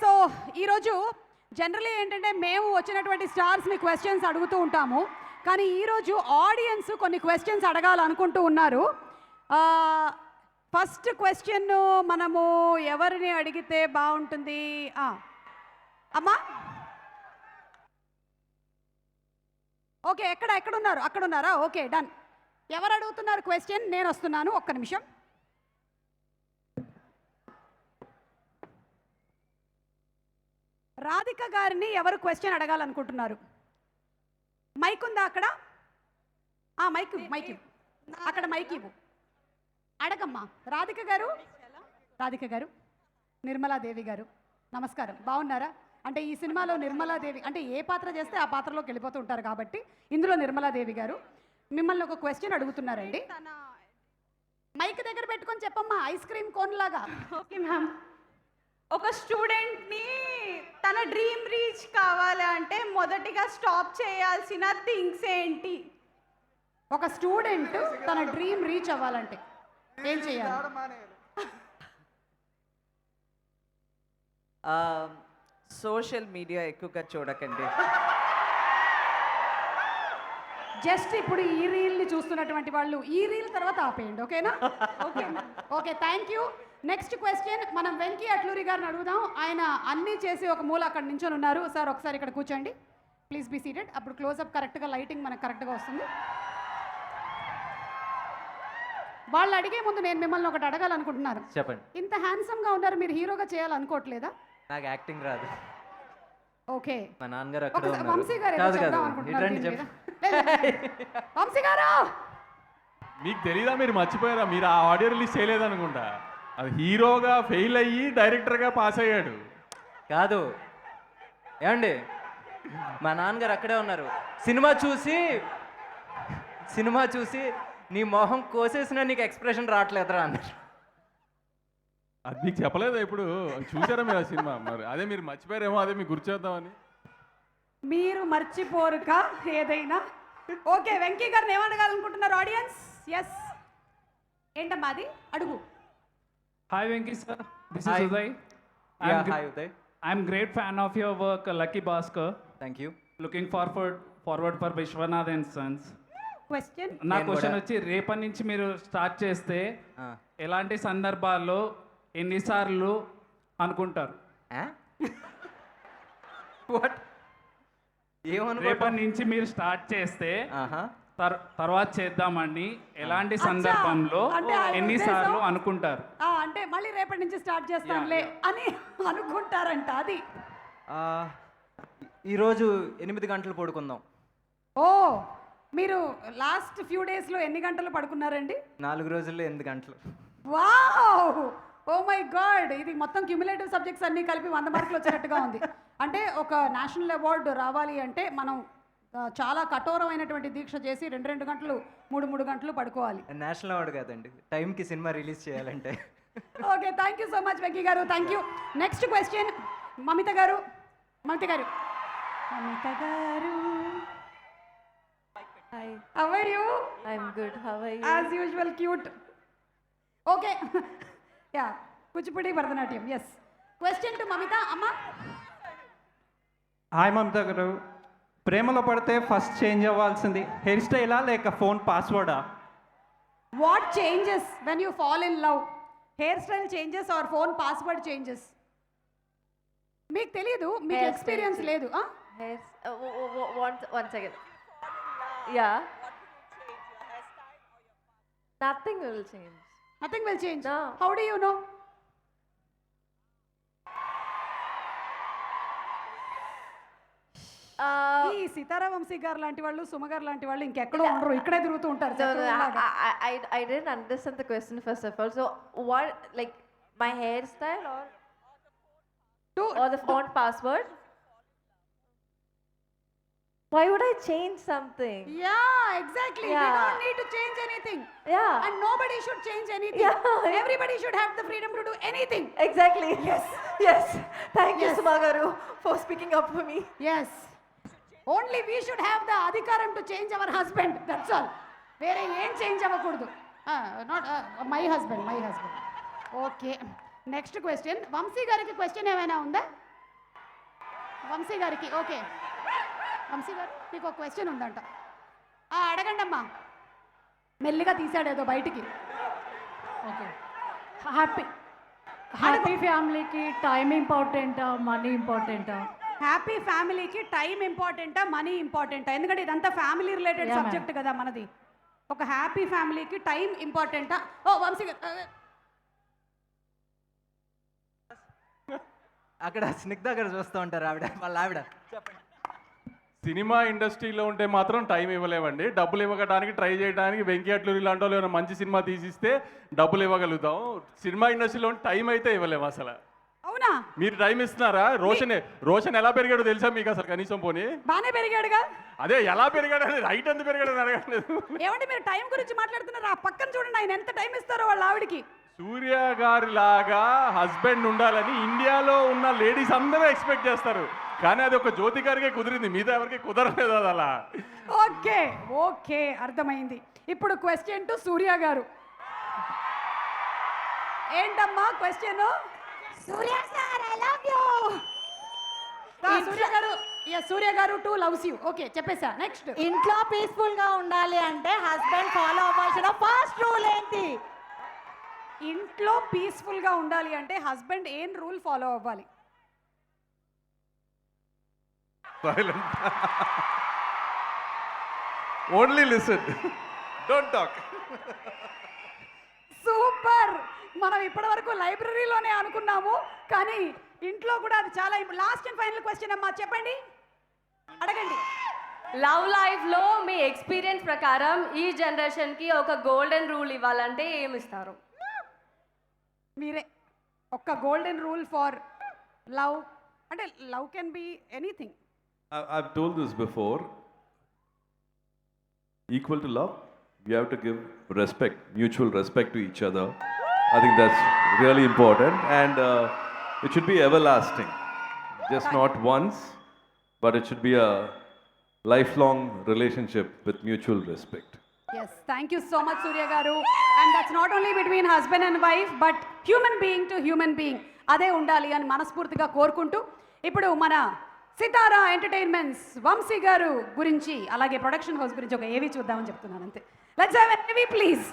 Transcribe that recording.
So ఈరోజు generally ఏంటంటే మేము వచ్చినటువంటి స్టార్స్ని క్వశ్చన్స్ అడుగుతూ ఉంటాము, కానీ ఈరోజు ఆడియన్స్ కొన్ని క్వశ్చన్స్ అడగాలనుకుంటూ ఉన్నారు. ఫస్ట్ క్వశ్చన్ మనము ఎవరిని అడిగితే బాగుంటుంది? అమ్మా ఓకే, ఎక్కడున్నారు? అక్కడున్నారా? Okay, done. ఎవరు అడుగుతున్నారు క్వశ్చన్? నేను వస్తున్నాను, ఒక్క నిమిషం. రాధిక గారిని ఎవరు క్వశ్చన్ అడగాలనుకుంటున్నారు? మైక్ ఉందా అక్కడ? మైక్ అక్కడ మైక్ ఇవ్వు, అడగమ్మా. రాధిక గారు, నిర్మలాదేవి గారు, నమస్కారం. బాగున్నారా? అంటే ఈ సినిమాలో నిర్మలాదేవి అంటే ఏ పాత్ర చేస్తే ఆ పాత్రలోకి వెళ్ళిపోతూ ఉంటారు కాబట్టి ఇందులో నిర్మలాదేవి గారు మిమ్మల్ని ఒక క్వశ్చన్ అడుగుతున్నారండి. మైక్ దగ్గర పెట్టుకొని చెప్పమ్మా, ఐస్ క్రీమ్ కోన్ లాగా. Okay ma'am. ఒక స్టూడెంట్ని తన డ్రీమ్ రీచ్ కావాలి అంటే మొదటిగా స్టాప్ చేయాల్సిన థింగ్స్ ఏంటి? ఒక స్టూడెంట్ తన డ్రీమ్ రీచ్ అవ్వాలంటే ఏం చేయాలి? సోషల్ మీడియా ఎక్కువగా చూడకండి. జస్ట్ ఇప్పుడు ఈ రీల్ని చూస్తున్నటువంటి వాళ్ళు ఈ రీల్ తర్వాత ఆపేయండి, ఓకేనా? Okay, thank you. Next question మనం వెంకీ అట్లూరి గారిని అడుగుదాం. ఆయన అన్నీ చేసి ఒక మూల అక్కడ నించొని ఉన్నారు. సార్ ఒకసారి ఇక్కడ కూర్చోండి, ప్లీజ్ బీ సీటెడ్. అప్పుడు క్లోజ్అప్ కరెక్ట్గా, లైటింగ్ మనకు కరెక్ట్గా వస్తుంది. వాళ్ళు అడిగే ముందు నేను మిమ్మల్ని ఒకటి అడగాలనుకుంటున్నాను. చెప్పండి. ఇంత హ్యాండ్సమ్గా ఉన్నారు, మీరు హీరోగా చేయాలనుకోవట్లేదా? నాకు యాక్టింగ్ రాదు. ఓకే, మా నాన్నగారు అక్కడ ఉన్నారు. వంశీ గారు ఏదో చెప్దాం అనుకుంటున్నారు దీని మీద. వంశీ గారు, మీకు తెలీదా? మీరు మర్చిపోయారా? మీరు ఆ ఆడియో రిలీజ్ చేయలేదనుకుంటా. అది హీరోగా ఫెయిల్ అయ్యి డైరెక్టర్గా పాస్ అయ్యాడు. కాదు ఏమండి, మా నాన్నగారు అక్కడే ఉన్నారు. సినిమా చూసి నీ మొహం కోసేసినా నీకు ఎక్స్ప్రెషన్ రావట్లేదురా అన్నారు. అది మీకు చెప్పలేదా? ఇప్పుడు చూసారా మీరు ఆ సినిమా? మరి అదే మీరు మర్చిపోయారేమో, అదే మీకు గుర్తు చేద్దామని. మీరు మర్చిపోరుక ఏదైనా. ఓకే, వెంకీ గారిని ఏమడగాలనుకుంటున్నారు ఆడియన్స్? ఎస్, ఏంటమ్మా అది? అడుగు. Hi Venki sir, this Hi. is Uday. Hi Uday. I'm great fan of your work, Lucky Bhaskar. Thank you. Looking forward for Vishwanath and Sons. Question నా నేను క్వశ్చన్ కూడా- వచ్చి రేపటి నుంచి మీరు స్టార్ట్ చేస్తే ఎలాంటి సందర్భాల్లో ఎన్నిసార్లు అనుకుంటారు? వాట్? రేపటి నుంచి మీరు స్టార్ట్ చేస్తే తర్వాత చేద్దామని ఎలాంటి సందర్భంలో అంటే ఆయన ఎన్నిసార్లు ఉద్దేశం- అనుకుంటారు? అంటే మళ్ళీ రేపటి నుంచి స్టార్ట్ చేస్తానులే అని అనుకుంటారంట. అది ఈరోజు 8 గంటలు పడుకుందాం. ఓ, మీరు లాస్ట్ ఫ్యూ డేస్లో ఎన్ని గంటలు పడుకున్నారండి? 4 రోజుల్లో 8 గంటలు. వావ్, ఓ మై గాడ్, ఇది మొత్తం క్యూములేటివ్ సబ్జెక్ట్స్ అన్నీ కలిపి 100 మార్కులు వచ్చినట్టుగా ఉంది. అంటే ఒక నేషనల్ అవార్డు రావాలి అంటే మనం చాలా కఠోరమైనటువంటి దీక్ష చేసి 2 గంటలు 3 గంటలు పడుకోవాలి. నేషనల్ అవార్డు కాదండి, టైంకి సినిమా రిలీజ్ చేయాలంటే. Okay, thank you so much Venky garu, thank you. Next question Mamitha garu. Hi, how are you? I'm good. How are you? As usual cute. Okay, yeah, Kuchipudi Bharatanatyam. Yes, question to Mamitha. అమ్మ, హాయ్ మమత గారు, ప్రేమలో పడితే first change అవ్వాల్సింది hair స్టైలా లేక phone పాస్వర్డా? What changes when you fall in love? Hair style changes or phone password changes? మీకు తెలీదు, మీకు Hairstyle ఎక్స్పీరియన్స్ change. లేదు. Hairs, one second. Yeah. Nothing will change. Nothing will change. No. How do you know? ఈ సీతారా వంశీ గారు లాంటి వాళ్ళు, సుమ గారు లాంటి వాళ్ళు ఇంకెక్కడో ఉండరు, ఇక్కడే తిరుగుతూ ఉంటారు. No, శత్రువుల్లాగా. I didn't understand the question first of all. So what, like my hairstyle or the phone password? Why would I change something? Yeah, exactly. We Yeah. don't need to change anything. Yeah. And nobody should change anything. Yeah. Everybody should have the freedom to do anything. Exactly. Yes. Thank you, Yes. Sumagaru, for speaking up for me. Yes. Only we should have the adhikaram to change our husband. That's all. Vere em change avvakudu. Not my husband. Okay. Next question. Vamsi gariki question ఏమైనా ఉందా? వంశీ గారికి okay. Vamsi గారు మీకు ఒక question ఉందంట. అడగండి అమ్మా. మెల్లిగా తీసాడు ఏదో బయటికి. ఓకే. హ్యాపీ ఫ్యామిలీకి టైం ఇంపార్టెంటా మనీ ఇంపార్టెంటా? హ్యాపీ ఫ్యామిలీకి టైం ఇంపార్టెంటా మనీ ఇంపార్టెంటా? ఎందుకంటే ఇదంతా ఫ్యామిలీ రిలేటెడ్ Yeah, సబ్జెక్ట్ కదా మనది. ఒక హ్యాపీ ఫ్యామిలీకి టైం ఇంపార్టెంటా? ఓ వంశీ గారు అక్కడ స్నిగ్ధ గారు చూస్తూ ఉంటారు వాళ్ళ ఆవిడ. సినిమా ఇండస్ట్రీలో ఉంటే మాత్రం టైం ఇవ్వలేమండి. డబ్బులు ఇవ్వడానికి ట్రై చేయడానికి వెంకీ అట్లూరి లాంటి వాళ్ళు ఏమైనా మంచి సినిమా తీసిస్తే డబ్బులు ఇవ్వగలుగుతాం. సినిమా ఇండస్ట్రీలో టైం అయితే ఇవ్వలేము అసలు. అవునా? మీరు టైం ఇస్తున్నారా? రోషన్ ఎలా పెరిగాడో తెలుసా మీకు అసలు కనీసం? పోనీ బాగానే పెరిగాడుగా. అదే ఎలా పెరిగాడు అనేది రైట్ ఎంత పెరిగాడు అని అడగట్లేదు. ఏమంటే మీరు టైం గురించి మాట్లాడుతున్నారు, ఆ పక్కన చూడండి ఆయన ఎంత టైం ఇస్తారో వాళ్ళ ఆవిడికి. సూర్య గారి లాగా హస్బెండ్ ఉండాలని ఇండియాలో ఉన్న లేడీస్ అందరూ ఎక్స్పెక్ట్ చేస్తారు. కానీ అది ఒక జ్యోతి గారికే కుదిరింది, మిగతా ఎవరికి కుదరలేదు అది అలా. ఓకే ఓకే అర్థమైంది. ఇప్పుడు క్వశ్చన్ టు సూర్య గారు. ఏంటమ్మా question? Surya sir I love you. Surya garu too loves you. Okay చెప్పేసా. నెక్స్ట్. ఇంట్లో పీస్ఫుల్ గా ఉండాలి అంటే హస్బెండ్ ఫాలో అవ్వాల్సిన ఫస్ట్ రూల్ ఏంటి? ఇంట్లో పీస్ఫుల్ గా ఉండాలి అంటే హస్బెండ్ ఏం రూల్ ఫాలో అవ్వాలి? Only listen, don't talk. Super. మనం ఇప్పటి వరకు లైబ్రరీలోనే అనుకున్నాము, కానీ ఇంట్లో కూడా అది చాలా లాస్ట్ అండ్ ఫైనల్ క్వశ్చన్ అమ్మా, చెప్పండి, అడగండి. లవ్ లైఫ్లో మీ ఎక్స్పీరియన్స్ ప్రకారం ఈ జనరేషన్కి ఒక గోల్డెన్ రూల్ ఇవ్వాలంటే ఏమి ఇస్తారు? మీరే ఒక గోల్డెన్ రూల్ ఫర్ లవ్. అంటే love can be anything. I've told this before. Equal to love, you have to give respect, mutual respect to each other. I think that's really important, and it should be everlasting. Just not once, but it should be a lifelong relationship with mutual respect. Yes, thank you so much, Surya garu. And that's not only between husband and wife, but human being to human being. అదే ఉండాలి అని మనస్ఫూర్తిగా కోరుకుంటూ ఇప్పుడు మన సితారా entertainments Vamsi గారు గురించి అలాగే ప్రొడక్షన్ హౌస్ గురించి ఒక ఏవి చూద్దామని చెప్తున్నాను అంతే. లెట్స్ హావ్ ఎ ఏవి ప్లీజ్.